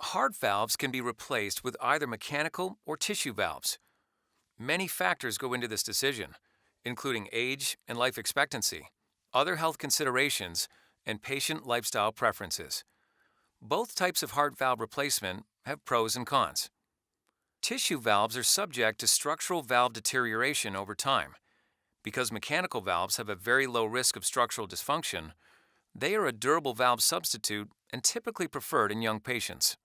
Heart valves can be replaced with either mechanical or tissue valves. Many factors go into this decision, including age and life expectancy, other health considerations, and patient lifestyle preferences. Both types of heart valve replacement have pros and cons. Tissue valves are subject to structural valve deterioration over time. Because mechanical valves have a very low risk of structural dysfunction, they are a durable valve substitute and typically preferred in young patients.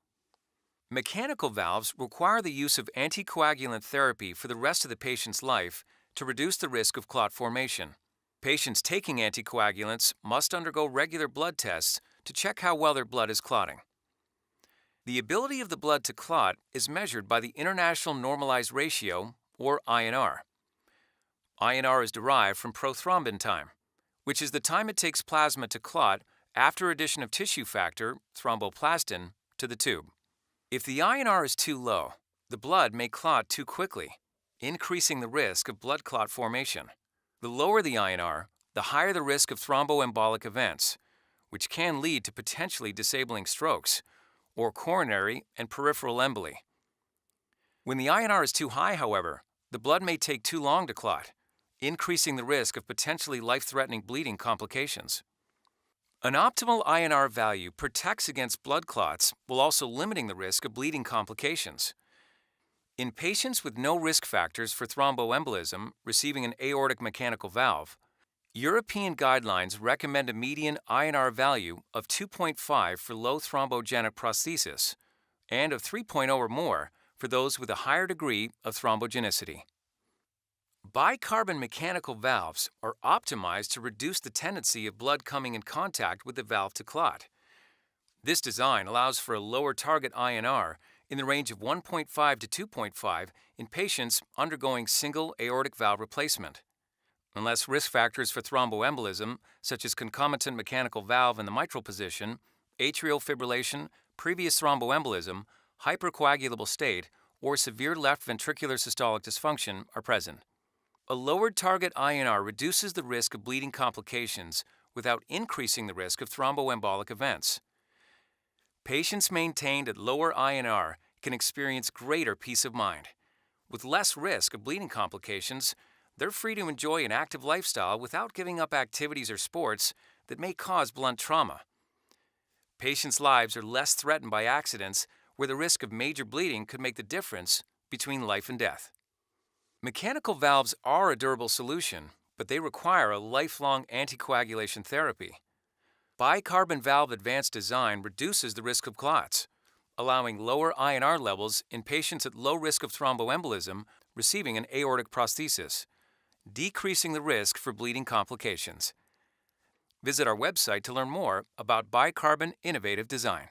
Mechanical valves require the use of anticoagulant therapy for the rest of the patient's life to reduce the risk of clot formation. Patients taking anticoagulants must undergo regular blood tests to check how well their blood is clotting. The ability of the blood to clot is measured by the International Normalized Ratio, or INR. INR is derived from prothrombin time, which is the time it takes plasma to clot after addition of tissue factor, thromboplastin, to the tube. If the INR is too low, the blood may clot too quickly, increasing the risk of blood clot formation. The lower the INR, the higher the risk of thromboembolic events, which can lead to potentially disabling strokes, or coronary and peripheral emboli. When the INR is too high, however, the blood may take too long to clot, increasing the risk of potentially life-threatening bleeding complications. An optimal INR value protects against blood clots while also limiting the risk of bleeding complications. In patients with no risk factors for thromboembolism receiving an aortic mechanical valve, European guidelines recommend a median INR value of 2.5 for low thrombogenic prosthesis and of 3.0 or more for those with a higher degree of thrombogenicity. Bicarbon mechanical valves are optimized to reduce the tendency of blood coming in contact with the valve to clot. This design allows for a lower target INR in the range of 1.5 to 2.5 in patients undergoing single aortic valve replacement. Unless risk factors for thromboembolism, such as concomitant mechanical valve in the mitral position, atrial fibrillation, previous thromboembolism, hypercoagulable state, or severe left ventricular systolic dysfunction, are present. A lowered target INR reduces the risk of bleeding complications without increasing the risk of thromboembolic events. Patients maintained at lower INR can experience greater peace of mind. With less risk of bleeding complications, they're free to enjoy an active lifestyle without giving up activities or sports that may cause blunt trauma. Patients' lives are less threatened by accidents where the risk of major bleeding could make the difference between life and death. Mechanical valves are a durable solution, but they require a lifelong anticoagulation therapy. Bicarbon valve advanced design reduces the risk of clots, allowing lower INR levels in patients at low risk of thromboembolism receiving an aortic prosthesis, decreasing the risk for bleeding complications. Visit our website to learn more about bicarbon innovative design.